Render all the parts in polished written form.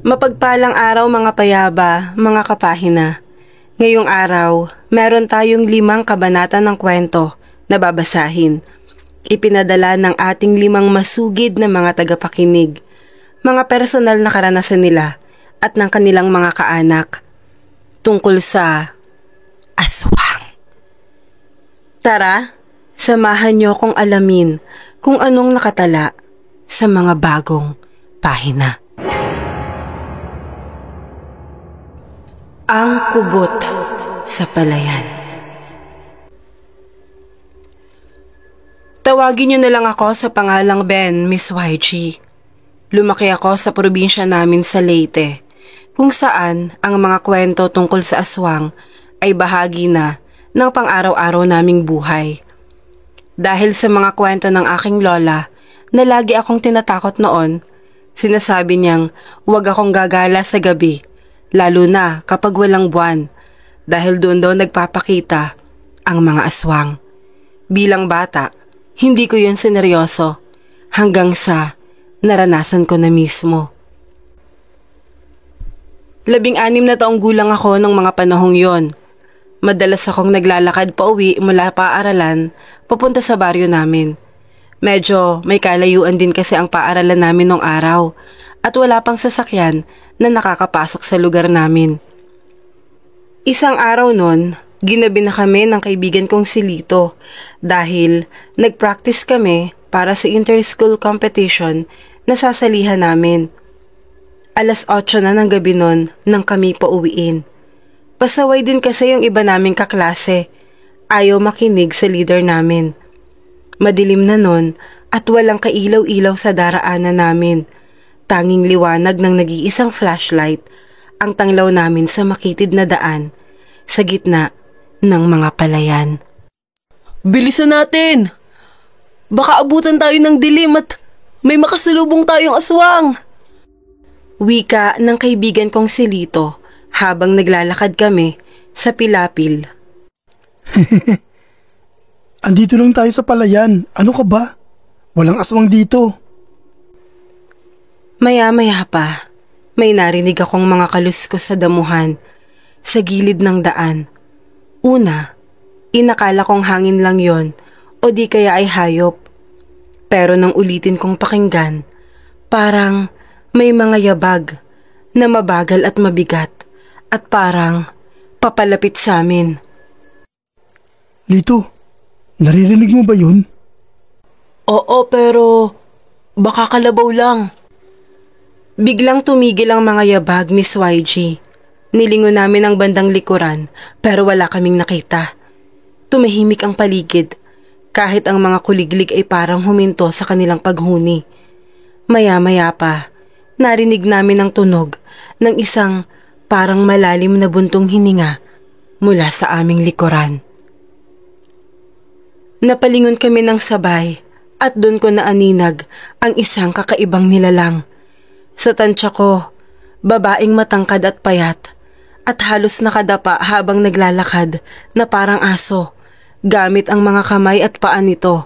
Mapagpalang araw mga payaba, mga kapahina. Ngayong araw, meron tayong 5 kabanata ng kwento na babasahin. Ipinadala ng ating 5 masugid na mga tagapakinig, mga personal na karanasan nila at ng kanilang mga kaanak tungkol sa aswang. Tara, samahan niyo akong alamin kung anong nakatala sa mga bagong pahina. Ang kubot sa palayan. Tawagin niyo na lang ako sa pangalang Ben, Miss YG. Lumaki ako sa probinsya namin sa Leyte, kung saan ang mga kwento tungkol sa aswang ay bahagi na ng pang-araw-araw naming buhay. Dahil sa mga kwento ng aking lola na lagi akong tinatakot noon, sinasabi niyang huwag akong gagala sa gabi, lalo na kapag walang buwan, dahil doon daw nagpapakita ang mga aswang. Bilang bata, hindi ko yun sineryoso hanggang sa naranasan ko na mismo. 16 na taong gulang ako nung mga panahong yon. Madalas akong naglalakad pa uwi mula paaralan papunta sa baryo namin. Medyo may kalayuan din kasi ang paaralan namin nung araw at wala pang sasakyan na nakakapasok sa lugar namin. Isang araw nun, ginabi na kami ng kaibigan kong si Lito dahil nag-practice kami para sa inter-school competition na sasalihan namin. 8:00 na ng gabi nun nang kami pauwiin. Pasaway din kasi yung iba naming kaklase. Ayaw makinig sa leader namin. Madilim na nun at walang kailaw-ilaw sa daraanan namin. Tanging liwanag ng nag-iisang flashlight ang tanglaw namin sa makitid na daan sa gitna ng mga palayan. Bilisan natin! Baka abutan tayo ng dilim at may makasalubong tayong aswang! Wika ng kaibigan kong si Lito habang naglalakad kami sa pilapil. Andito lang tayo sa palayan. Ano ka ba? Walang aswang dito. Maya-maya pa, may narinig akong mga kaluskos sa damuhan, sa gilid ng daan. Una, inakala kong hangin lang yon o di kaya ay hayop. Pero nang ulitin kong pakinggan, parang may mga yabag na mabagal at mabigat at parang papalapit sa amin. Lito, naririnig mo ba yun? Oo, pero baka kalabaw lang. Biglang tumigil ang mga yabag, Miss YG. Nilingon namin ang bandang likuran pero wala kaming nakita. Tumahimik ang paligid kahit ang mga kuliglig ay parang huminto sa kanilang paghuni. Maya-maya pa, narinig namin ang tunog ng isang parang malalim na buntong hininga mula sa aming likuran. Napalingon kami ng sabay at doon ko naaninag ang isang kakaibang nilalang. Sa tansya ko, babaeng matangkad at payat at halos nakadapa habang naglalakad na parang aso gamit ang mga kamay at paa nito.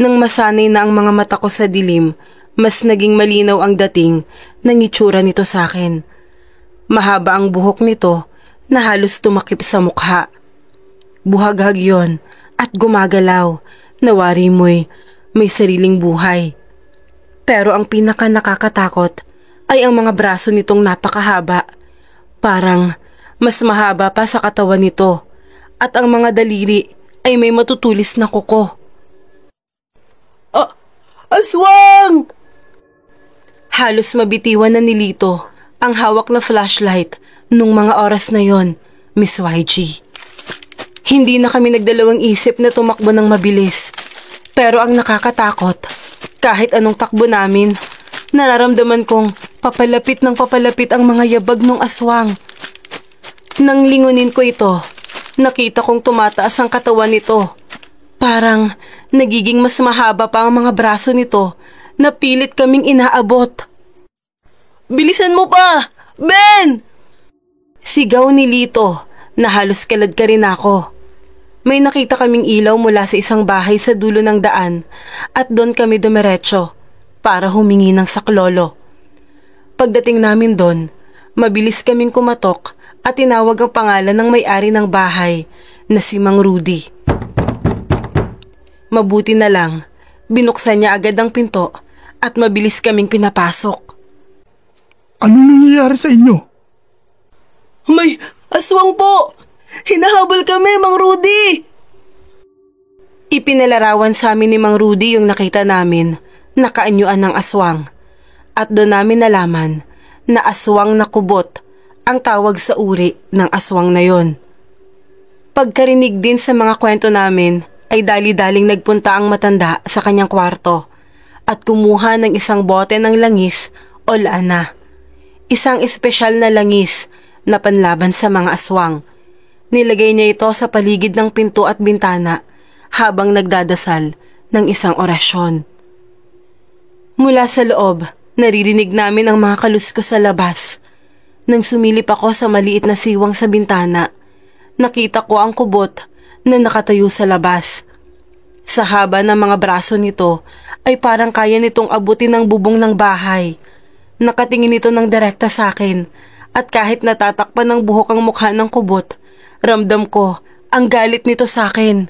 Nang masanay na ang mga mata ko sa dilim, mas naging malinaw ang dating ng itsura nito sa akin. Mahaba ang buhok nito na halos tumakip sa mukha. Buhaghag yon at gumagalaw, nawari mo'y may sariling buhay. Pero ang pinaka nakakatakot ay ang mga braso nitong napakahaba. Parang mas mahaba pa sa katawan nito at ang mga daliri ay may matutulis na kuko. Aswang! Halos mabitiwan na ni Lito ang hawak na flashlight nung mga oras na yon, Miss YG. Hindi na kami nagdalawang isip na tumakbo ng mabilis. Pero ang nakakatakot, kahit anong takbo namin, nararamdaman kong papalapit ng papalapit ang mga yabag ng aswang. Nang lingunin ko ito, nakita kong tumataas ang katawan nito. Parang nagiging mas mahaba pa ang mga braso nito na pilit kaming inaabot. Bilisan mo pa! Ben! Sigaw ni Lito na halos kalad ka rin ako. May nakita kaming ilaw mula sa isang bahay sa dulo ng daan at doon kami dumiretso para humingi ng saklolo. Pagdating namin doon, mabilis kaming kumatok at tinawag ang pangalan ng may-ari ng bahay na si Mang Rudy. Mabuti na lang, binuksan niya agad ang pinto at mabilis kaming pinapasok. Anong nangyayari sa inyo? May aswang po! Hinahabol kami, Mang Rudy! Ipinalarawan sa amin ni Mang Rudy yung nakita namin na kaanyuan ng aswang. At doon namin nalaman na aswang na kubot ang tawag sa uri ng aswang na yon. Pagkarinig din sa mga kwento namin ay dali-daling nagpunta ang matanda sa kanyang kwarto at kumuha ng isang bote ng langis o lana. Isang espesyal na langis na panlaban sa mga aswang. Nilagay niya ito sa paligid ng pinto at bintana habang nagdadasal ng isang orasyon. Mula sa loob, naririnig namin ang mga kaluskos sa labas. Nang sumilip ako sa maliit na siwang sa bintana, nakita ko ang kubot na nakatayo sa labas. Sa haba ng mga braso nito ay parang kaya nitong abutin ang bubong ng bahay. Nakatingin ito ng direkta sa akin at kahit natatakpan ng buhok ang mukha ng kubot, ramdam ko ang galit nito sa akin.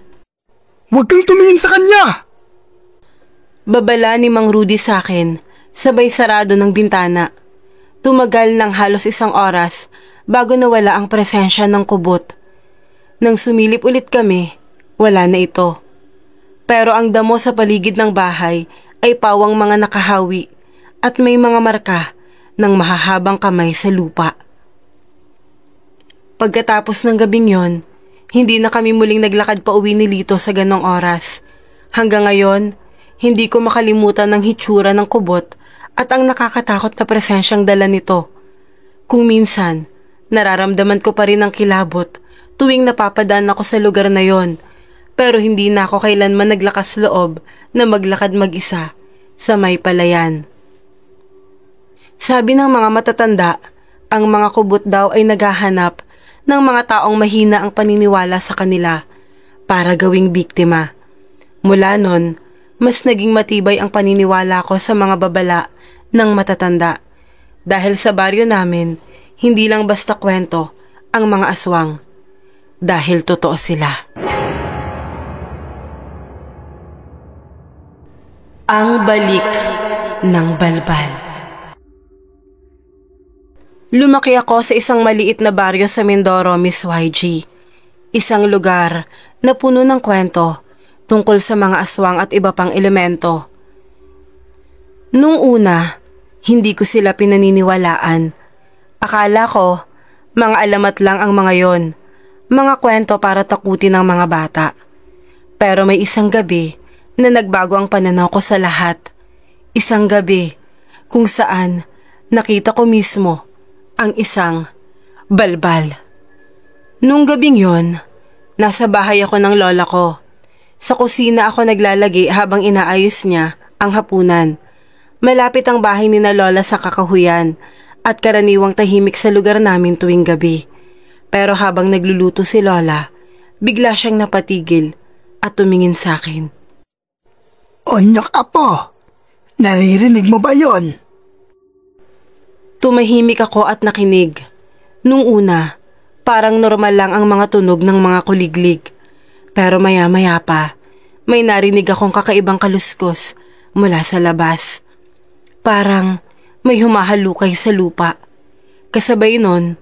Huwag kang tumingin sa kanya! Babala ni Mang Rudy sa akin, sabay sarado ng bintana. Tumagal ng halos 1 oras bago nawala ang presensya ng kubot. Nang sumilip ulit kami, wala na ito. Pero ang damo sa paligid ng bahay ay pawang mga nakahawi at may mga marka ng mahahabang kamay sa lupa. Pagkatapos ng gabing yon, hindi na kami muling naglakad pa uwi ni Lito sa ganong oras. Hanggang ngayon, hindi ko makalimutan ang hitsura ng kubot at ang nakakatakot na presensyang dala nito. Kung minsan, nararamdaman ko pa rin ang kilabot tuwing napapadaan ako sa lugar na yon, pero hindi na ako kailanman naglakas loob na maglakad mag-isa sa may palayan. Sabi ng mga matatanda, ang mga kubot daw ay naghahanap ng mga taong mahina ang paniniwala sa kanila para gawing biktima. Mula nun, mas naging matibay ang paniniwala ko sa mga babala ng matatanda. Dahil sa baryo namin, hindi lang basta kwento ang mga aswang. Dahil totoo sila. Ang balik ng balbal. Lumaki ako sa isang maliit na baryo sa Mindoro, Miss YG. Isang lugar na puno ng kwento tungkol sa mga aswang at iba pang elemento. Nung una, hindi ko sila pinaniniwalaan. Akala ko, mga alamat lang ang mga yon, mga kwento para takutin ng mga bata. Pero may isang gabi na nagbago ang pananaw ko sa lahat. Isang gabi kung saan nakita ko mismo ang isang balbal. Nung gabing yon, nasa bahay ako ng lola ko. Sa kusina ako naglalagi habang inaayos niya ang hapunan. Malapit ang bahay ni na lola sa kakahuyan at karaniwang tahimik sa lugar namin tuwing gabi. Pero habang nagluluto si lola, bigla siyang napatigil at tumingin sa akin. Onyok apo, naririnig mo ba yon? Tumahimik ako at nakinig. Nung una, parang normal lang ang mga tunog ng mga kuliglig. Pero maya-maya pa, may narinig akong kakaibang kaluskos mula sa labas. Parang may humahalukay sa lupa. Kasabay nun,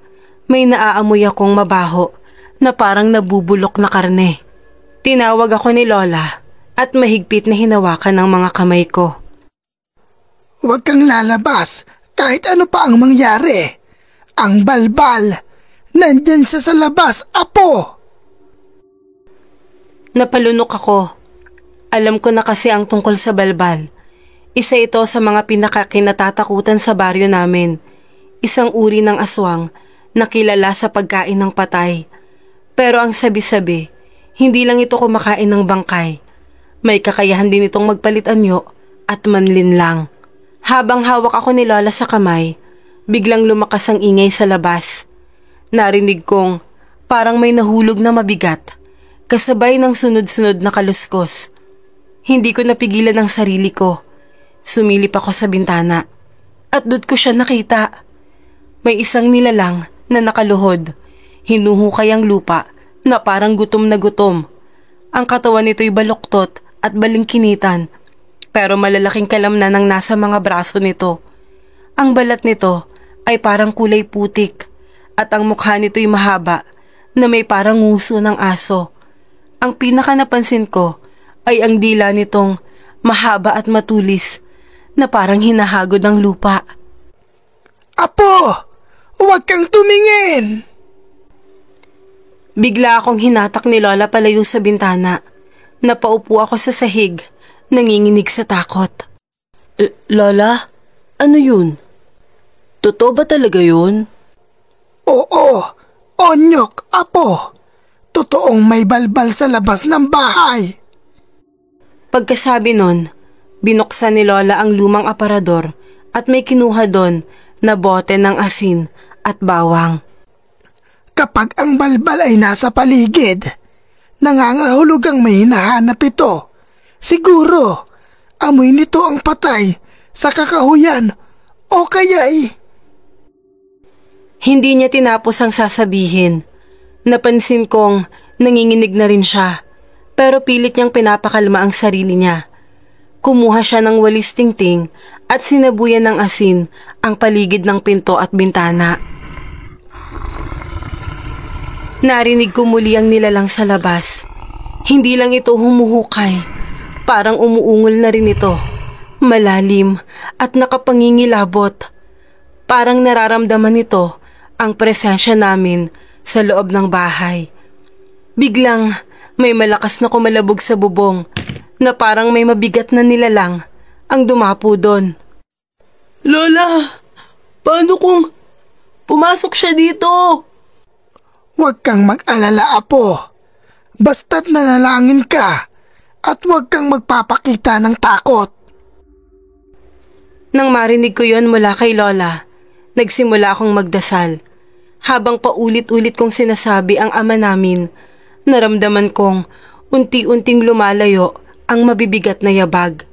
may naaamoy akong mabaho na parang nabubulok na karne. Tinawag ako ni Lola at mahigpit na hinawakan ng mga kamay ko. Huwag kang lalabas kahit ano pa ang mangyari. Ang balbal, nandyan siya sa labas, apo! Napalunok ako. Alam ko na kasi ang tungkol sa balbal. Isa ito sa mga pinakakinatatakutan sa baryo namin. Isang uri ng aswang na kilala sa pagkain ng patay. Pero ang sabi-sabi, hindi lang ito kumakain ng bangkay. May kakayahan din itong magpalit anyo at manlinlang. Habang hawak ako ni Lola sa kamay, biglang lumakas ang ingay sa labas. Narinig kong parang may nahulog na mabigat, kasabay ng sunod-sunod na kaluskos. Hindi ko napigilan ang sarili ko. Sumilip ako sa bintana. at doon ko siya nakita. May isang nilalang na nakaluhod. Hinuhukay ang lupa na parang gutom na gutom. Ang katawan nito'y baluktot at balingkinitan, pero malalaking kalamnan ang nasa mga braso nito. Ang balat nito ay parang kulay putik at ang mukha nito'y mahaba na may parang nguso ng aso. Ang pinaka napansin ko ay ang dila nitong mahaba at matulis na parang hinahagod ng lupa. Apo! Huwag kang tumingin! Bigla akong hinatak ni Lola palayo sa bintana. Napaupo ako sa sahig, nanginginig sa takot. Lola, ano yun? Totoo ba talaga yun? Oo, Onyok, Apo. Totoong may balbal sa labas ng bahay. Pagkasabi nun, binuksan ni Lola ang lumang aparador at may kinuha doon na bote ng asin at bawang. Kapag ang balbal ay nasa paligid, nangangahulog ang may hinahanap ito. Siguro, amoy nito ang patay sa kakahuyan o kaya'y... Hindi niya tinapos ang sasabihin. Napansin kong nanginginig na rin siya, pero pilit niyang pinapakalma ang sarili niya. Kumuha siya ng walis tingting at sinabuyan ng asin ang paligid ng pinto at bintana. Narinig ko muli ang nilalang sa labas. Hindi lang ito humuhukay, parang umuungol na rin ito. Malalim at nakapangingilabot. Parang nararamdaman nito ang presensya namin sa loob ng bahay. Biglang may malakas na kumalabog sa bubong na parang may mabigat na nilalang ang dumapo doon. Lola, paano kung pumasok siya dito? Huwag kang mag-alala, Apo. Basta't nanalangin ka at huwag kang magpapakita ng takot. Nang marinig ko yon mula kay Lola, nagsimula akong magdasal. Habang paulit-ulit kong sinasabi ang ama namin, naramdaman kong unti-unting lumalayo ang mabibigat na yabag.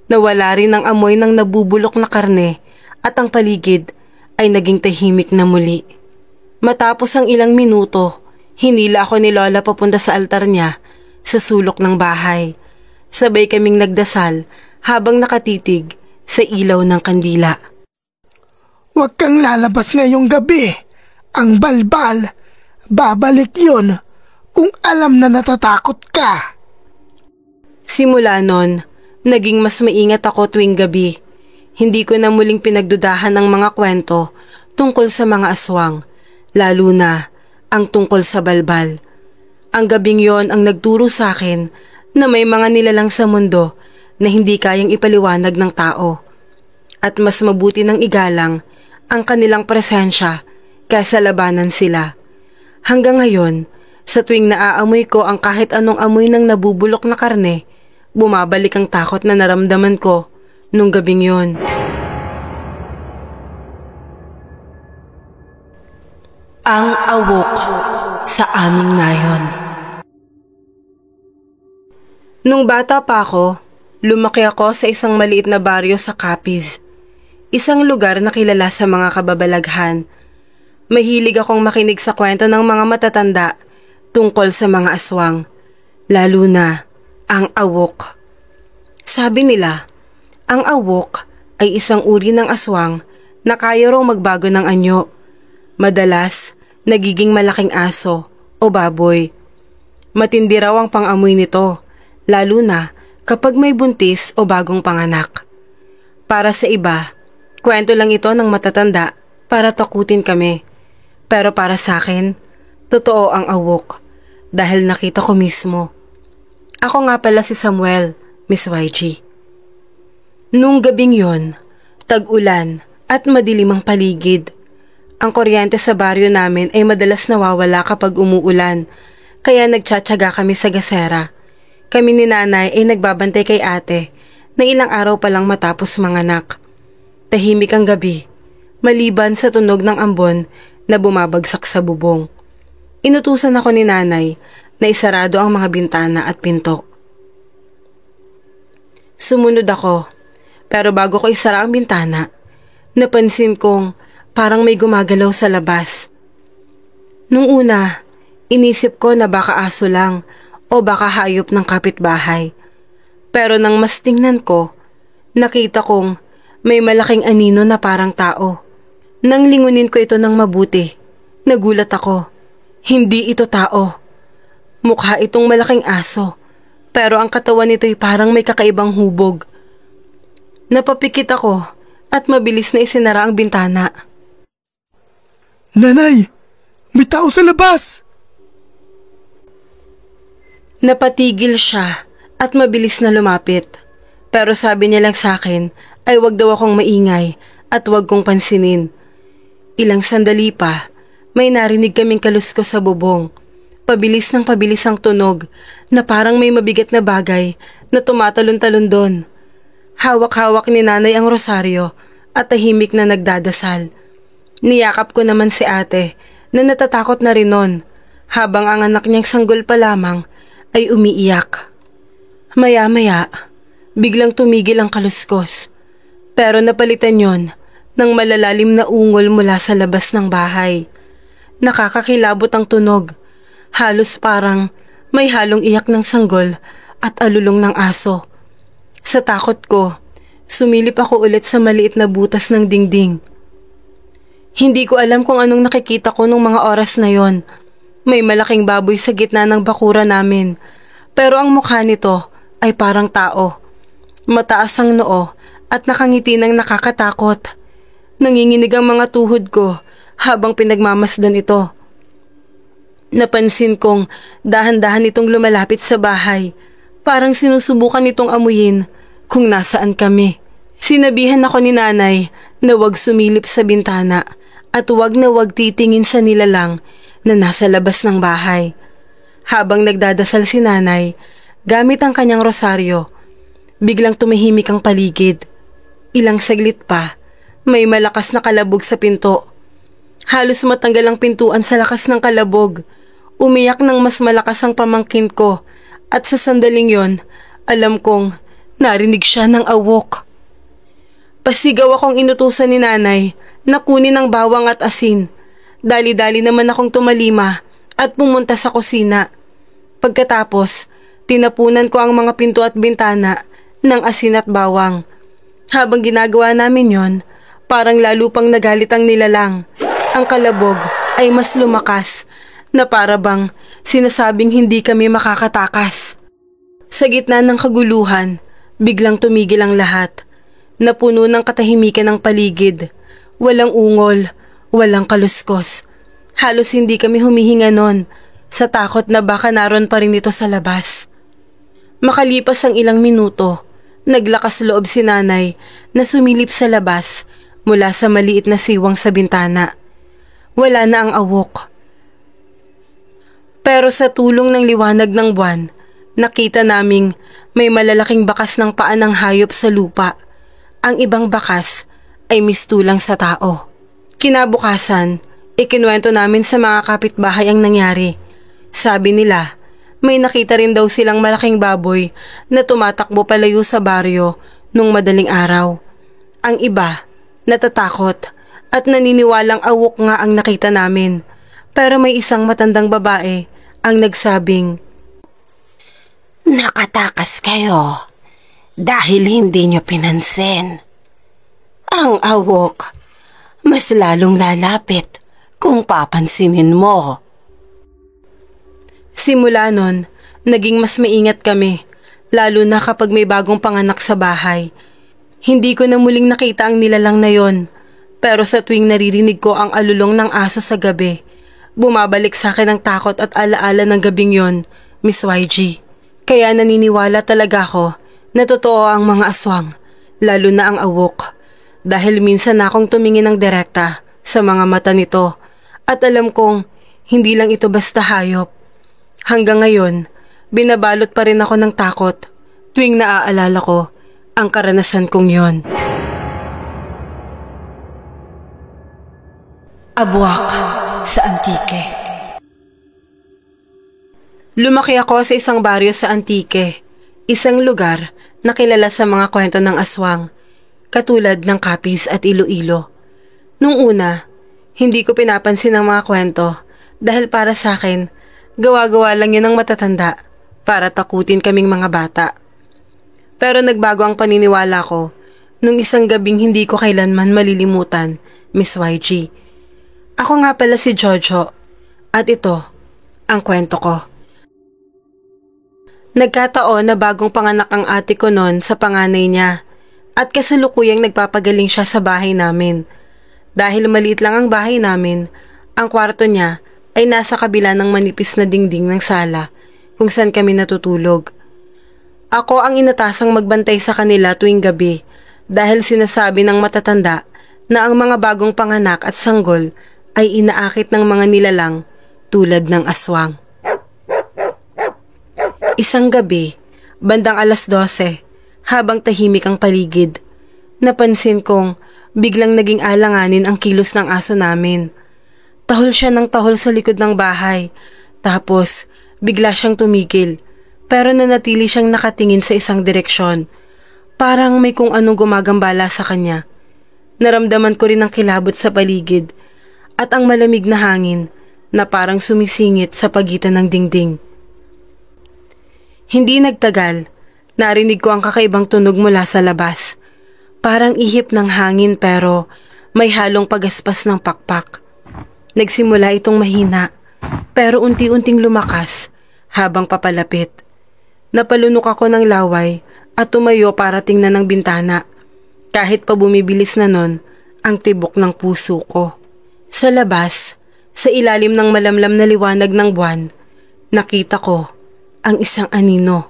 Nawala rin ang amoy ng nabubulok na karne at ang paligid ay naging tahimik na muli. Matapos ang ilang minuto, hinila ako ni Lola papunta sa altar niya sa sulok ng bahay. Sabay kaming nagdasal habang nakatitig sa ilaw ng kandila. Huwag kang lalabas ngayong gabi. Ang balbal, babalik yon kung alam na natatakot ka. Simula nun, naging mas maingat ako tuwing gabi. Hindi ko na muling pinagdudahan ng mga kwento tungkol sa mga aswang, lalo na ang tungkol sa balbal. Ang gabing yon ang nagturo sa akin na may mga nilalang sa mundo na hindi kayang ipaliwanag ng tao. At mas mabuti ng igalang ang kanilang presensya kaysa labanan sila. Hanggang ngayon, sa tuwing naaamoy ko ang kahit anong amoy ng nabubulok na karne, bumabalik ang takot na naramdaman ko nung gabing yon. Ang awok sa aming nayon. Nung bata pa ako, lumaki ako sa isang maliit na baryo sa Capiz. Isang lugar na kilala sa mga kababalaghan. Mahilig akong makinig sa kwento ng mga matatanda tungkol sa mga aswang, lalo na ang awok. Sabi nila, ang awok ay isang uri ng aswang na kaya raw magbago ng anyo. Madalas, nagiging malaking aso o baboy. Matindi raw ang pang-amoy nito, lalo na kapag may buntis o bagong panganak. Para sa iba, kwento lang ito ng matatanda para takutin kami. Pero para sa akin, totoo ang awok dahil nakita ko mismo. Ako nga pala si Samuel, Miss YG. Nung gabing yon, tag-ulan at madilim ang paligid. Ang kuryente sa baryo namin ay madalas nawawala kapag umuulan, kaya nagtsatsaga kami sa gasera. Kami ni nanay ay nagbabantay kay ate na ilang araw pa lang matapos manganak. Tahimik ang gabi, maliban sa tunog ng ambon na bumabagsak sa bubong. Inutusan ako ni nanay na isarado ang mga bintana at pinto. Sumunod ako, pero bago ko isara ang bintana, Napansin kong parang may gumagalaw sa labas. Nung una, inisip ko na baka aso lang o baka hayop ng kapitbahay. Pero nang mas tingnan ko, nakita kong may malaking anino na parang tao. Nang lingunin ko ito ng mabuti, nagulat ako. Hindi ito tao. Mukha itong malaking aso, pero ang katawan nito'y parang may kakaibang hubog. Napapikit ako at mabilis na isinara ang bintana. Nanay, may tao sa labas! Napatigil siya at mabilis na lumapit. Pero sabi niya lang sa akin ay wag daw akong maingay at wag kong pansinin. Ilang sandali pa, may narinig kaming kaluskos sa bubong. Pabilis ng pabilis ang tunog na parang may mabigat na bagay na tumatalon-talon doon. Hawak-hawak ni nanay ang rosaryo at tahimik na nagdadasal. Niyakap ko naman si ate na natatakot na rin nun, habang ang anak niyang sanggol pa lamang ay umiiyak. Maya-maya, biglang tumigil ang kaluskos. Pero napalitan yon ng malalalim na ungol mula sa labas ng bahay. Nakakakilabot ang tunog. Halos parang may halong iyak ng sanggol at alulong ng aso. Sa takot ko, sumilip ako ulit sa maliit na butas ng dingding. Hindi ko alam kung anong nakikita ko nung mga oras na yon. May malaking baboy sa gitna ng bakura namin, pero ang mukha nito ay parang tao. Mataas ang noo at nakangiti ng nakakatakot. Nanginginig ang mga tuhod ko habang pinagmamasdan ito. Napansin kong dahan-dahan itong lumalapit sa bahay. Parang sinusubukan itong amuyin kung nasaan kami. Sinabihan ako ni nanay na wag sumilip sa bintana at wag na wag titingin sa nilalang na nasa labas ng bahay. Habang nagdadasal si nanay, gamit ang kanyang rosaryo, biglang tumahimik ang paligid. Ilang saglit pa, may malakas na kalabog sa pinto. Halos matanggal ang pintuan sa lakas ng kalabog. Umiyak ng mas malakas ang pamangkin ko at sa sandaling yon, alam kong narinig siya ng awok. Pasigaw akong inutusan ni nanay na kunin ang bawang at asin. Dali-dali naman akong tumalima at pumunta sa kusina. Pagkatapos, tinapunan ko ang mga pinto at bintana ng asin at bawang. Habang ginagawa namin yon, parang lalo pang nagalit ang nilalang. Ang kalabog ay mas lumakas na para bang sinasabing hindi kami makakatakas. Sa gitna ng kaguluhan, biglang tumigil ang lahat. Napuno ng katahimikan ang paligid. Walang ungol, walang kaluskos. Halos hindi kami humihinga nun sa takot na baka naroon pa rin ito sa labas. Makalipas ang ilang minuto, naglakas loob si nanay na sumilip sa labas mula sa maliit na siwang sa bintana. Wala na ang awok. Pero sa tulong ng liwanag ng buwan, nakita naming may malalaking bakas ng paa ng hayop sa lupa. Ang ibang bakas ay mistulang sa tao. Kinabukasan, ikinuwento namin sa mga kapitbahay ang nangyari. Sabi nila, may nakita rin daw silang malaking baboy na tumatakbo palayo sa baryo nung madaling araw. Ang iba, natatakot at naniniwalang awok nga ang nakita namin. Pero may isang matandang babae ang nagsabing, "Nakatakas kayo dahil hindi nyo pinansin. Ang awok, mas lalong lalapit kung papansinin mo." Simula nun, naging mas maingat kami, lalo na kapag may bagong panganak sa bahay. Hindi ko na muling nakita ang nilalang na yon, pero sa tuwing naririnig ko ang alulong ng aso sa gabi, bumabalik sa akin ang takot at alaala ng gabing yon, Miss YG. Kaya naniniwala talaga ako na totoo ang mga aswang, lalo na ang awok. Dahil minsan akong tumingin ng direkta sa mga mata nito at alam kong hindi lang ito basta hayop. Hanggang ngayon, binabalot pa rin ako ng takot tuwing naaalala ko ang karanasan kong yon. Abuak sa Antique. Lumaki ako sa isang baryo sa Antique, isang lugar na kilala sa mga kwento ng aswang. katulad ng Capiz at Iloilo. Nung una, hindi ko pinapansin ang mga kwento dahil para sa akin, gawa-gawa lang yun ng matatanda para takutin kaming mga bata. Pero nagbago ang paniniwala ko nung isang gabing hindi ko kailanman malilimutan, Miss YG. Ako nga pala si Jojo at ito ang kwento ko. Nagkataon na bagong panganak ang ate ko noon sa panganay niya at kasalukuyang nagpapagaling siya sa bahay namin. Dahil maliit lang ang bahay namin, ang kwarto niya ay nasa kabila ng manipis na dingding ng sala kung saan kami natutulog. Ako ang inatasang magbantay sa kanila tuwing gabi dahil sinasabi ng matatanda na ang mga bagong panganak at sanggol ay inaakit ng mga nilalang tulad ng aswang. Isang gabi, bandang 12:00, habang tahimik ang paligid, napansin kong biglang naging alanganin ang kilos ng aso namin. Tahol siya ng tahol sa likod ng bahay, tapos bigla siyang tumigil, pero nanatili siyang nakatingin sa isang direksyon. Parang may kung anong gumagambala sa kanya. Naramdaman ko rin ang kilabot sa paligid at ang malamig na hangin na parang sumisingit sa pagitan ng dingding. Hindi nagtagal, narinig ko ang kakaibang tunog mula sa labas. Parang ihip ng hangin pero may halong pagaspas ng pakpak. Nagsimula itong mahina pero unti-unting lumakas habang papalapit. Napalunok ako ng laway at tumayo para tingnan ng bintana. Kahit pa bumibilis na nun ang tibok ng puso ko. Sa labas, sa ilalim ng malamlam na liwanag ng buwan, nakita ko ang isang anino.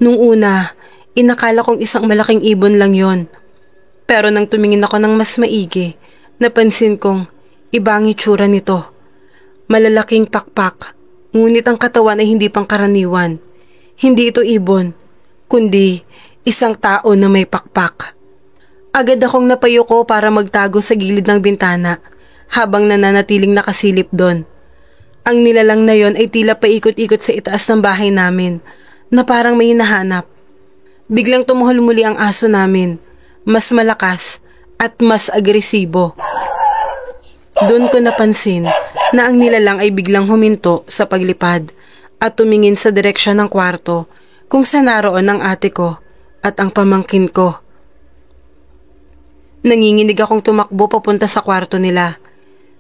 Nung una, inakala kong isang malaking ibon lang yon. Pero nang tumingin ako ng mas maigi, napansin kong iba ang itsura nito. Malalaking pakpak, ngunit ang katawan ay hindi pangkaraniwan. Hindi ito ibon, kundi isang tao na may pakpak. Agad akong napayuko para magtago sa gilid ng bintana habang nananatiling nakasilip doon. Ang nilalang na yon ay tila paikot-ikot sa itaas ng bahay namin na parang may hinahanap. Biglang tumuhol muli ang aso namin, mas malakas at mas agresibo. Doon ko napansin na ang nilalang ay biglang huminto sa paglipad at tumingin sa direksyon ng kwarto kung saan naroon ang ate ko at ang pamangkin ko. Nanginginig akong tumakbo papunta sa kwarto nila.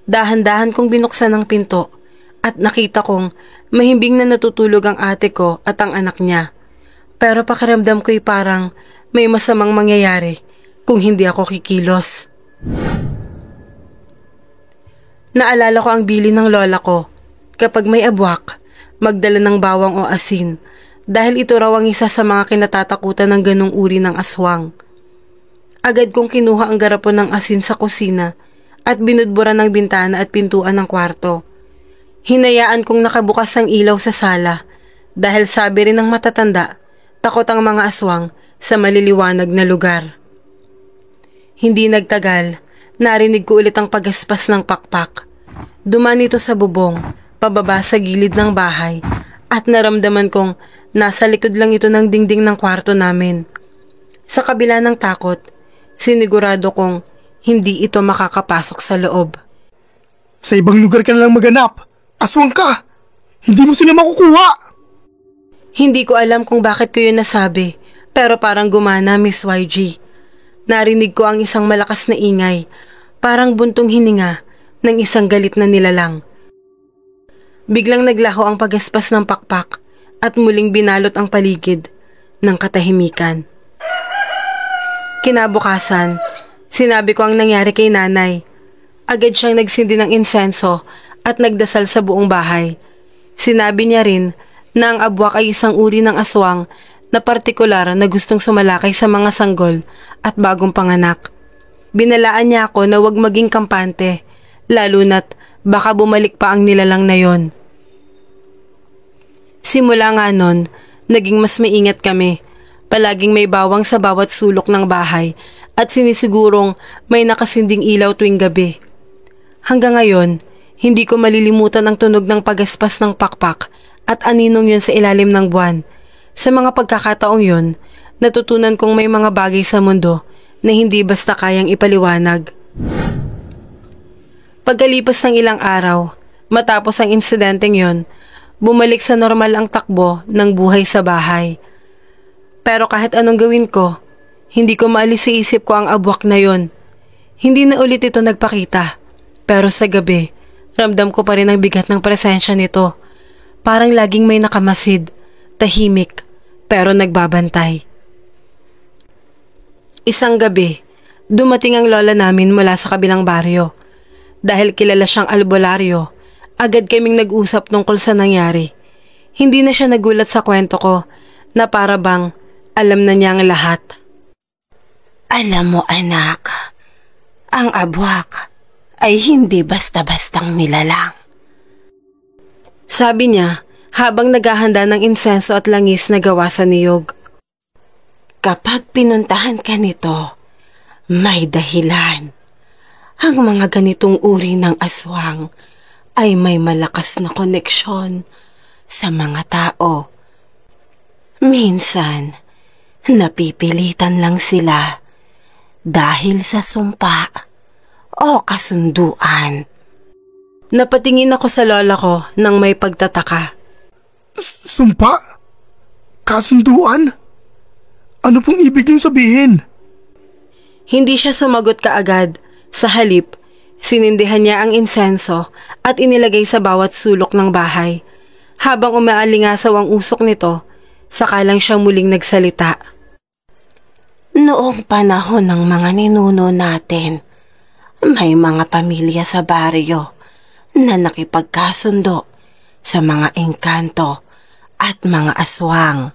Dahan-dahan kong binuksan ang pinto at nakita kong mahimbing na natutulog ang ate ko at ang anak niya. Pero pakiramdam ko'y parang may masamang mangyayari kung hindi ako kikilos. Naalala ko ang bili ng lola ko. Kapag may abwak, magdala ng bawang o asin dahil ito raw ang isa sa mga kinatatakutan ng ganong uri ng aswang. Agad kong kinuha ang garapon ng asin sa kusina at binudburan ng bintana at pintuan ng kwarto. Hinayaan kong nakabukas ang ilaw sa sala dahil sabi rin ng matatanda, takot ang mga aswang sa maliliwanag na lugar. Hindi nagtagal, narinig ko ulit ang pagaspas ng pakpak. Duman ito sa bubong, pababa sa gilid ng bahay at naramdaman kong nasa likod lang ito ng dingding ng kwarto namin. Sa kabila ng takot, sinigurado kong hindi ito makakapasok sa loob. Sa ibang lugar ka na lang maganap. Aswang ka! Hindi mo sila makukuha! Hindi ko alam kung bakit ko yun nasabi, pero parang gumana, Miss YG. Narinig ko ang isang malakas na ingay, parang buntong hininga ng isang galit na nilalang. Biglang naglaho ang pagaspas ng pakpak at muling binalot ang paligid ng katahimikan. Kinabukasan, sinabi ko ang nangyari kay nanay. Agad siyang nagsindi ng insenso at nagdasal sa buong bahay. Sinabi niya rin na ang abwak ay isang uri ng aswang na partikular na gustong sumalakay sa mga sanggol at bagong panganak. Binalaan niya ako na huwag maging kampante, lalo na't baka bumalik pa ang nilalang na yon. Simula nga nun, naging mas maingat kami. Palaging may bawang sa bawat sulok ng bahay at sinisigurong may nakasinding ilaw tuwing gabi. Hanggang ngayon, hindi ko malilimutan ang tunog ng pagaspas ng pakpak at aninong yun sa ilalim ng buwan. Sa mga pagkakataong yun, natutunan kong may mga bagay sa mundo na hindi basta kayang ipaliwanag. Pagkalipas ng ilang araw, matapos ang insidenteng yon, bumalik sa normal ang takbo ng buhay sa bahay. Pero kahit anong gawin ko, hindi ko maalis sa isip ko ang abwak na yon. Hindi na ulit ito nagpakita. Pero sa gabi, ramdam ko pa rin ang bigat ng presensya nito. Parang laging may nakamasid, tahimik, pero nagbabantay. Isang gabi, dumating ang lola namin mula sa kabilang baryo. Dahil kilala siyang albularyo, agad kaming nag-usap tungkol sa nangyari. Hindi na siya nagulat sa kwento ko na para bang alam na niya ang lahat. Alam mo anak, ang abwak ay hindi basta-bastang nilalang. Sabi niya habang naghahanda ng insenso at langis na gawa sa niyog. Kapag pinuntahan ka nito, may dahilan. Ang mga ganitong uri ng aswang ay may malakas na koneksyon sa mga tao. Minsan, napipilitan lang sila dahil sa sumpa o kasunduan. Napatingin ako sa lola ko nang may pagtataka. Sumpa? Kasunduan? Ano pong ibig niyong sabihin? Hindi siya sumagot kaagad. Sa halip, sinindihan niya ang insenso at inilagay sa bawat sulok ng bahay. Habang umaalingasaw ang usok nito, saka lang siya muling nagsalita. Noong panahon ng mga ninuno natin, may mga pamilya sa baryo na nakipagkasundo sa mga engkanto at mga aswang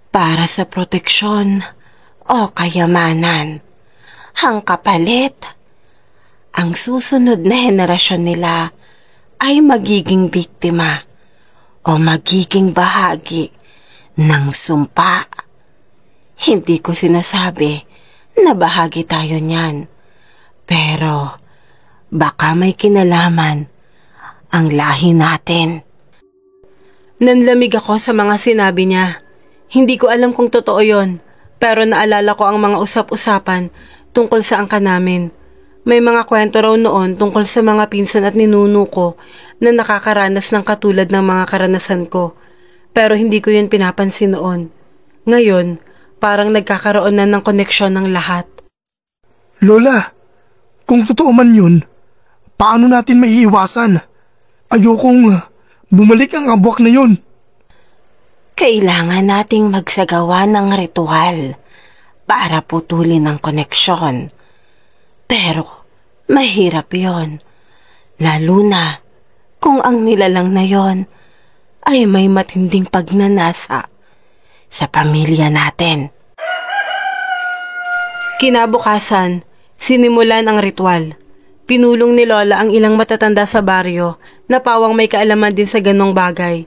para sa proteksyon o kayamanan. Ang kapalit, ang susunod na henerasyon nila ay magiging biktima o magiging bahagi ng sumpa. Hindi ko sinasabi na bahagi tayo niyan, pero baka may kinalaman ang lahi natin. Nanlamig ako sa mga sinabi niya. Hindi ko alam kung totoo yon, pero naalala ko ang mga usap-usapan tungkol sa angka namin. May mga kwento raw noon tungkol sa mga pinsan at ninuno ko na nakakaranas ng katulad ng mga karanasan ko. Pero hindi ko yun pinapansin noon. Ngayon, parang nagkakaroon na ng koneksyon ng lahat. Lola, kung totoo man yun, paano natin maiiwasan? Ayokong bumalik ang abwak na yun. Kailangan nating magsagawa ng ritual para putulin ang koneksyon. Pero mahirap yon, lalo na kung ang nilalang na yon ay may matinding pagnanasa sa pamilya natin. Kinabukasan, sinimulan ang ritual. Pinulong ni Lola ang ilang matatanda sa baryo na pawang may kaalaman din sa ganong bagay.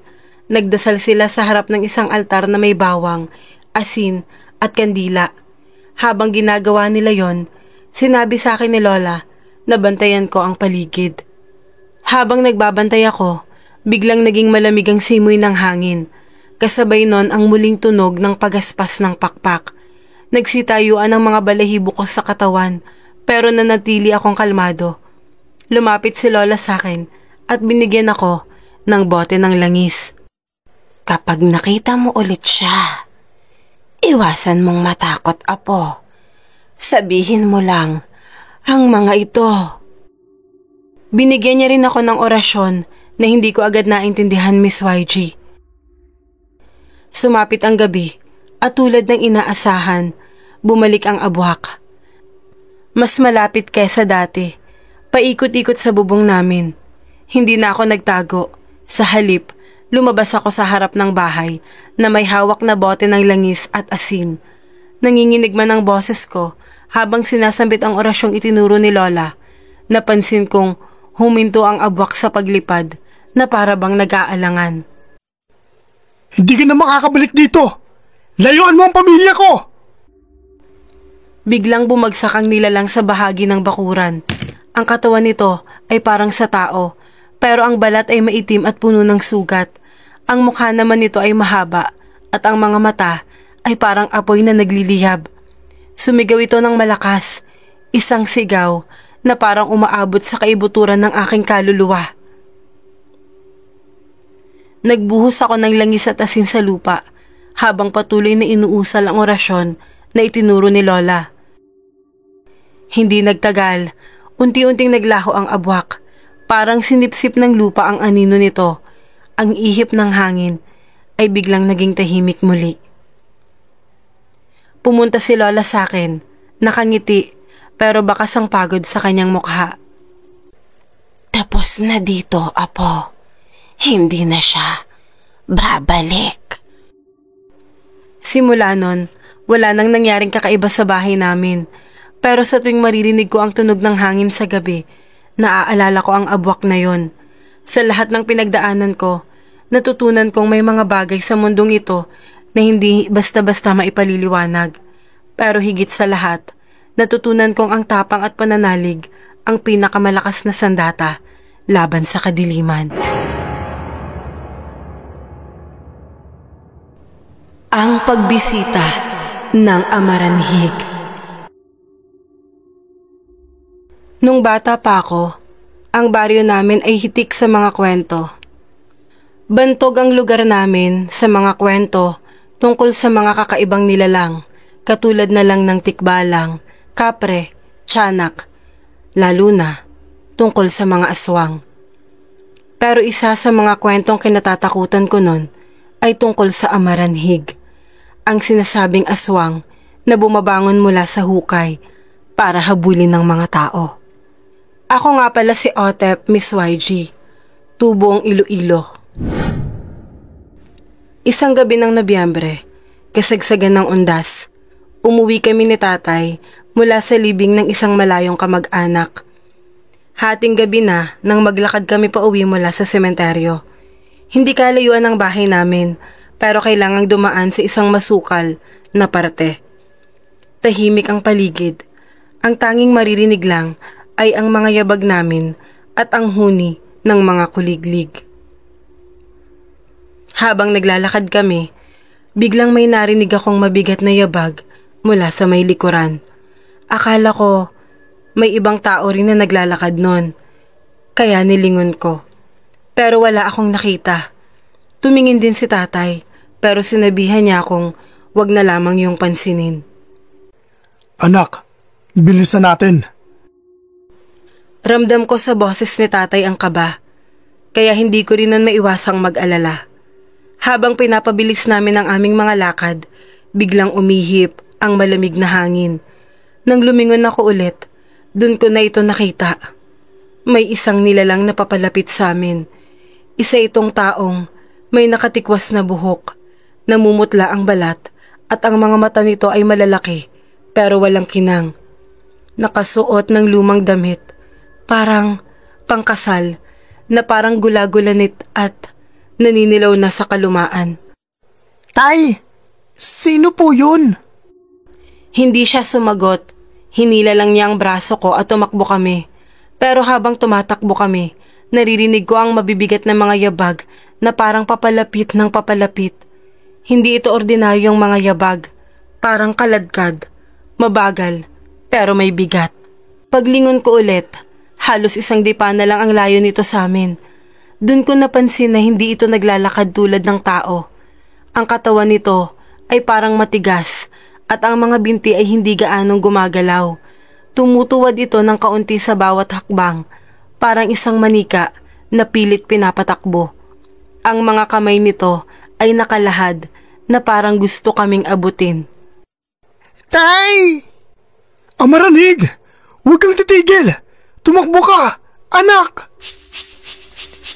Nagdasal sila sa harap ng isang altar na may bawang, asin at kandila. Habang ginagawa nila yon, sinabi sa akin ni Lola na bantayan ko ang paligid. Habang nagbabantay ako, biglang naging malamig ang simoy ng hangin. Kasabay nun ang muling tunog ng pagaspas ng pakpak. Nagsitayuan ang mga balahibo ko sa katawan, pero nanatili akong kalmado. Lumapit si Lola sa akin at binigyan ako ng bote ng langis. Kapag nakita mo ulit siya, iwasan mong matakot, apo. Sabihin mo lang ang mga ito. Binigyan niya rin ako ng orasyon na hindi ko agad naintindihan, Miss YG. Sumapit ang gabi at tulad ng inaasahan, bumalik ang abwak. Mas malapit kesa dati, paikot-ikot sa bubong namin. Hindi na ako nagtago. Sa halip, lumabas ako sa harap ng bahay na may hawak na bote ng langis at asin. Nanginginig man ang boses ko habang sinasambit ang orasyong itinuro ni Lola. Napansin kong huminto ang abwak sa paglipad na para bang nag-aalangan. Hindi ka na makakabalik dito! Layuan mo ang pamilya ko! Biglang bumagsak ang nilalang sa bahagi ng bakuran. Ang katawan nito ay parang sa tao, pero ang balat ay maitim at puno ng sugat. Ang mukha naman nito ay mahaba at ang mga mata ay parang apoy na nagliliyab. Sumigaw ito ng malakas, isang sigaw na parang umaabot sa kaibuturan ng aking kaluluwa. Nagbuhos ako ng langis at asin sa lupa habang patuloy na inuusal ang orasyon na itinuro ni Lola. Hindi nagtagal, unti-unting naglaho ang abwak. Parang sinipsip ng lupa ang anino nito. Ang ihip ng hangin ay biglang naging tahimik muli. Pumunta si Lola sa akin, nakangiti pero bakas ang pagod sa kanyang mukha. Tapos na dito, Apo. Hindi na siya babalik. Simula nun, wala nang nangyaring kakaiba sa bahay namin. Pero sa tuwing maririnig ko ang tunog ng hangin sa gabi, naaalala ko ang abwak na yon. Sa lahat ng pinagdaanan ko, natutunan kong may mga bagay sa mundong ito na hindi basta-basta maipaliliwanag. Pero higit sa lahat, natutunan kong ang tapang at pananalig ang pinakamalakas na sandata laban sa kadiliman. Ang pagbisita ng Amaranhig. Nung bata pa ako, ang baryo namin ay hitik sa mga kwento. Bantog ang lugar namin sa mga kwento tungkol sa mga kakaibang nilalang, katulad na lang ng tikbalang, kapre, tiyanak, lalo na tungkol sa mga aswang. Pero isa sa mga kwentong kinatatakutan ko nun ay tungkol sa Amaranhig, ang sinasabing aswang na bumabangon mula sa hukay para habulin ng mga tao. Ako nga pala si Otep Miss YG, Tubong Iloilo. Isang gabi ng Nobyembre, kasagsagan ng undas, umuwi kami ni tatay mula sa libing ng isang malayong kamag-anak. Hating gabi na nang maglakad kami pa uwi mula sa sementeryo. Hindi kalayuan ang bahay namin, pero kailangang dumaan sa isang masukal na parte. Tahimik ang paligid. Ang tanging maririnig lang ay ang mga yabag namin at ang huni ng mga kuliglig. Habang naglalakad kami, biglang may narinig akong mabigat na yabag mula sa may likuran. Akala ko may ibang tao rin na naglalakad nun, kaya nilingon ko. Pero wala akong nakita. Tumingin din si tatay, pero sinabihan niya akong wag na lamang yung pansinin. Anak, bilisan natin. Ramdam ko sa boses ni tatay ang kaba, kaya hindi ko rin nun maiwasang mag-alala. Habang pinapabilis namin ang aming mga lakad, biglang umihip ang malamig na hangin. Nang lumingon ako ulit, dun ko na ito nakita. May isang nilalang na papalapit sa amin. Isa itong taong may nakatikwas na buhok, namumutla ang balat at ang mga mata nito ay malalaki pero walang kinang. Nakasuot ng lumang damit, parang pangkasal na parang gula-gulanit at naninilaw na sa kalumaan. Tay, sino po yun? Hindi siya sumagot. Hinila lang niya ang braso ko at tumakbo kami. Pero habang tumatakbo kami, naririnig ko ang mabibigat na mga yabag na parang papalapit ng papalapit. Hindi ito ordinaryong mga yabag. Parang kaladkad, mabagal, pero may bigat. Paglingon ko ulit, halos isang dipa na lang ang layo nito sa amin. Doon ko napansin na hindi ito naglalakad tulad ng tao. Ang katawan nito ay parang matigas at ang mga binti ay hindi gaanong gumagalaw. Tumutuwad ito ng kaunti sa bawat hakbang, parang isang manika na pilit pinapatakbo. Ang mga kamay nito ay nakalahad na parang gusto kaming abutin. Tay! Amaranhig! Huwag kang titigil! Tumakbo ka! Anak!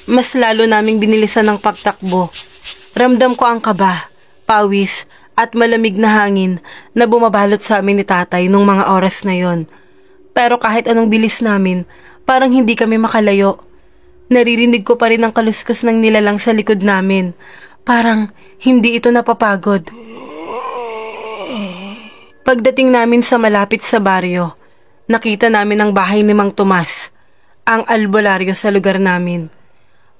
Mas lalo naming binilisan ng pagtakbo. Ramdam ko ang kaba, pawis at malamig na hangin na bumabalot sa amin ni tatay nung mga oras na yon. Pero kahit anong bilis namin, parang hindi kami makalayo. Naririnig ko pa rin ang kaluskos ng nilalang sa likod namin. Parang hindi ito napapagod. Pagdating namin sa malapit sa baryo, nakita namin ang bahay ni Mang Tomas, ang albularyo sa lugar namin.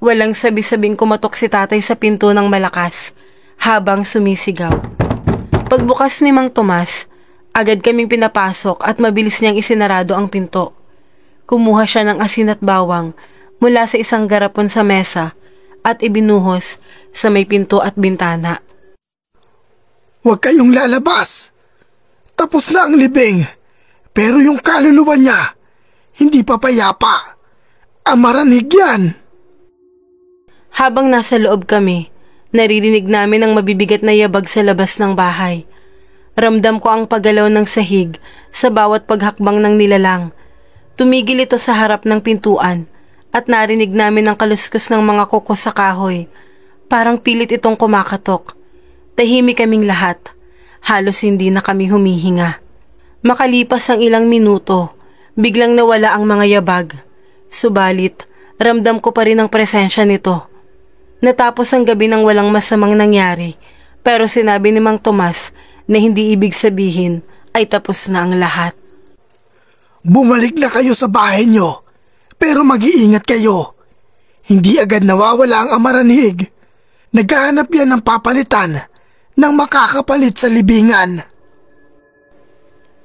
Walang sabi-sabing kumatok si tatay sa pinto ng malakas habang sumisigaw. Pagbukas ni Mang Tomas, Agad kaming pinapasok at mabilis niyang isinarado ang pinto. Kumuha siya ng asin at bawang mula sa isang garapon sa mesa at ibinuhos sa may pinto at bintana. Huwag kayong lalabas. Tapos na ang libing. Pero yung kaluluwa niya, hindi pa payapa. Amaranig yan. Habang nasa loob kami, naririnig namin ang mabibigat na yabag sa labas ng bahay. Ramdam ko ang paggalaw ng sahig sa bawat paghakbang ng nilalang. Tumigil ito sa harap ng pintuan at narinig namin ang kaluskos ng mga kuko sa kahoy. Parang pilit itong kumakatok. Tahimik kaming lahat. Halos hindi na kami humihinga. Makalipas ang ilang minuto, biglang nawala ang mga yabag. Subalit, ramdam ko pa rin ang presensya nito. Natapos ang gabi ng walang masamang nangyari, pero sinabi ni Mang Tomas na hindi ibig sabihin ay tapos na ang lahat. Bumalik na kayo sa bahay nyo, pero mag-iingat kayo. Hindi agad nawawala ang amaranhig. Naghahanap yan ng papalitan ng makakapalit sa libingan.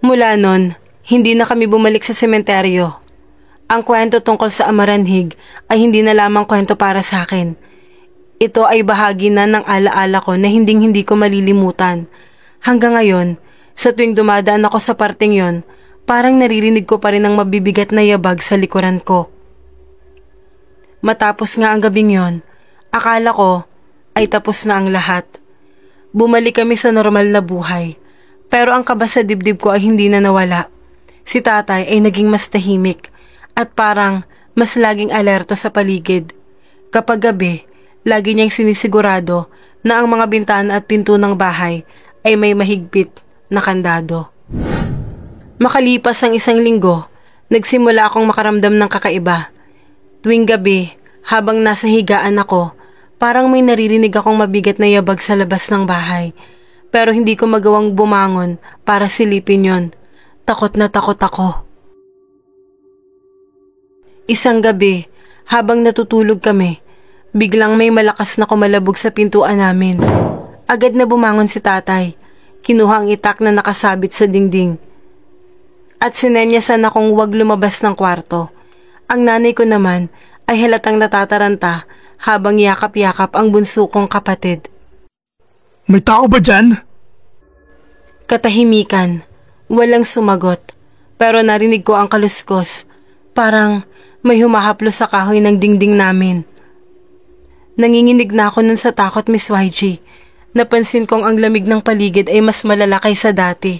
Mula nun, hindi na kami bumalik sa sementeryo. Ang kwento tungkol sa amaranhig ay hindi na lamang kwento para sa akin. Ito ay bahagi na ng alaala ko na hindi ko malilimutan. Hanggang ngayon, sa tuwing dumadaan ako sa parteng yon, parang naririnig ko pa rin ang mabibigat na yabag sa likuran ko. Matapos nga ang gabing yon, akala ko ay tapos na ang lahat. Bumalik kami sa normal na buhay, pero ang kaba sa dibdib ko ay hindi na nawala. Si tatay ay naging mas tahimik at parang mas laging alerto sa paligid. Kapag gabi, lagi niyang sinisigurado na ang mga bintana at pinto ng bahay ay may mahigpit na kandado. Makalipas ang isang linggo, nagsimula akong makaramdam ng kakaiba. Tuwing gabi, habang nasa higaan ako, parang may naririnig akong mabigat na yabag sa labas ng bahay. Pero hindi ko magawang bumangon para silipin yon. Takot na takot ako. Isang gabi, habang natutulog kami, biglang may malakas na kumalabog sa pintuan namin. Agad na bumangon si tatay. Kinuha ang itak na nakasabit sa dingding. At sinenyasan akong huwag lumabas ng kwarto. Ang nanay ko naman ay halatang natataranta habang yakap-yakap ang bunso kong kapatid. May tao ba dyan? Katahimikan. Walang sumagot. Pero narinig ko ang kaluskos. Parang may humahaplo sa kahoy ng dingding namin. Nanginginig na ako nun sa takot, Miss YG. Napansin kong ang lamig ng paligid ay mas malala kaysa dati.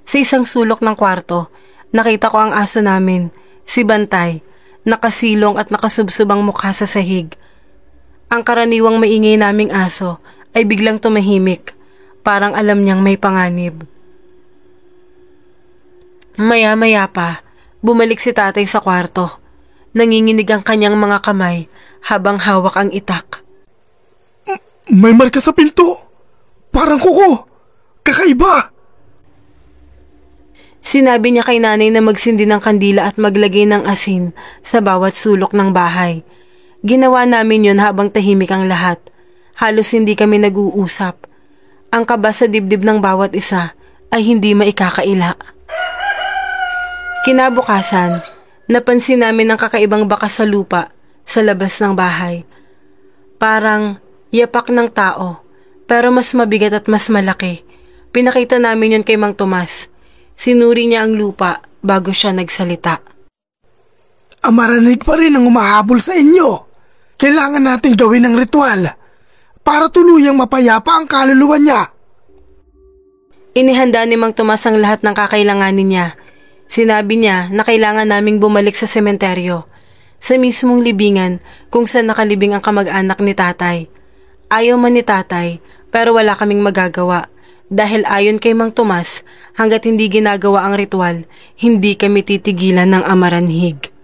Sa isang sulok ng kwarto, nakita ko ang aso namin, si Bantay, nakasilong at nakasubsubang mukha sa sahig. Ang karaniwang maingay naming aso ay biglang tumahimik, parang alam niyang may panganib. Maya-maya pa, bumalik si tatay sa kwarto. Nanginginig ang kanyang mga kamay habang hawak ang itak. May marka sa pinto. Parang kuko. Kakaiba. Sinabi niya kay nanay na magsindi ng kandila at maglagay ng asin sa bawat sulok ng bahay. Ginawa namin yon habang tahimik ang lahat. Halos hindi kami nag-uusap. Ang kaba sa dibdib ng bawat isa ay hindi maikakaila. Kinabukasan, napansin namin ang kakaibang bakas sa lupa sa labas ng bahay. Parang yapak ng tao, pero mas mabigat at mas malaki. Pinakita namin yon kay Mang Tomas. Sinuri niya ang lupa bago siya nagsalita. Amaranig pa rin ang umahabol sa inyo. Kailangan nating gawin ng ritual para tuluyang mapayapa ang kaluluwa niya. Inihanda ni Mang Tomas ang lahat ng kakailanganin niya. Sinabi niya na kailangan naming bumalik sa sementeryo, sa mismong libingan kung saan nakalibing ang kamag-anak ni tatay. Ayaw man ni tatay, pero wala kaming magagawa. Dahil ayon kay Mang Tomas, hanggat hindi ginagawa ang ritual, hindi kami titigilan ng amaranhig.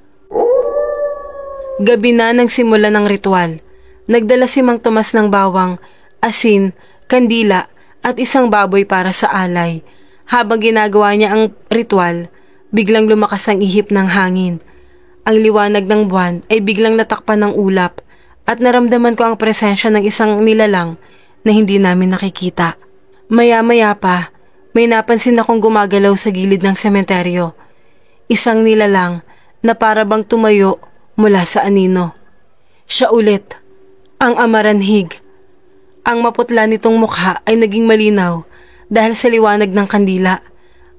Gabi na nang simula ng ritual. Nagdala si Mang Tomas ng bawang, asin, kandila at isang baboy para sa alay. Habang ginagawa niya ang ritual, biglang lumakas ang ihip ng hangin. Ang liwanag ng buwan ay biglang natakpan ng ulap at naramdaman ko ang presensya ng isang nilalang na hindi namin nakikita. Maya-maya pa, may napansin akong gumagalaw sa gilid ng sementeryo. Isang nilalang na para bang tumayo mula sa anino. Siya ulit, ang amaranhig. Ang maputla nitong mukha ay naging malinaw dahil sa liwanag ng kandila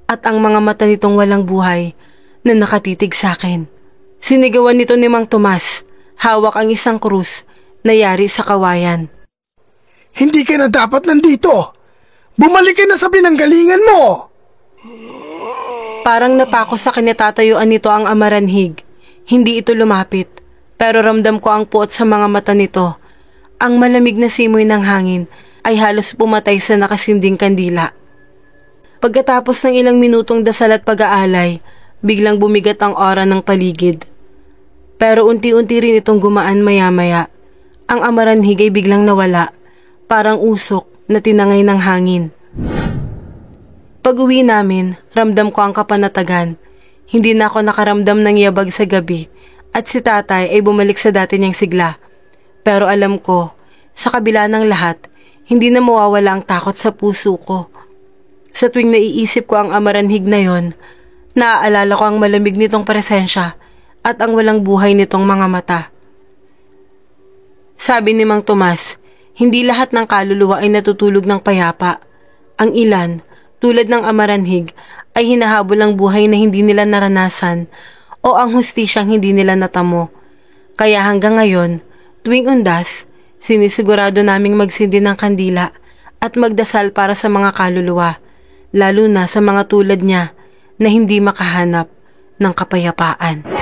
at ang mga mata nitong walang buhay na nakatitig sa akin. Sinigawan nito ni Mang Tomas, hawak ang isang krus na yari sa kawayan. Hindi ka na dapat nandito. Bumalik ka na sa pinanggalingan mo! Parang napako sa kinatatayuan nito ang amaranhig. Hindi ito lumapit, pero ramdam ko ang puot sa mga mata nito. Ang malamig na simoy ng hangin ay halos pumatay sa nakasinding kandila. Pagkatapos ng ilang minutong dasal at pag-aalay, biglang bumigat ang aura ng paligid. Pero unti-unti rin itong gumaan maya-maya. Ang amaranhig ay biglang nawala, parang usok na tinangay ng hangin. Pag-uwi namin, ramdam ko ang kapanatagan. Hindi na ako nakaramdam ng yabag sa gabi at si tatay ay bumalik sa dati niyang sigla. Pero alam ko, sa kabila ng lahat, hindi na mawawala ang takot sa puso ko. Sa tuwing naiisip ko ang amaranhig na yon, naaalala ko ang malamig nitong presensya at ang walang buhay nitong mga mata. Sabi ni Mang Tomas, hindi lahat ng kaluluwa ay natutulog ng payapa. Ang ilan, tulad ng amaranhig, ay hinahabol ang buhay na hindi nila naranasan o ang hustisyang hindi nila natamo. Kaya hanggang ngayon, tuwing undas, sinisigurado naming magsindi ng kandila at magdasal para sa mga kaluluwa, lalo na sa mga tulad niya na hindi makahanap ng kapayapaan.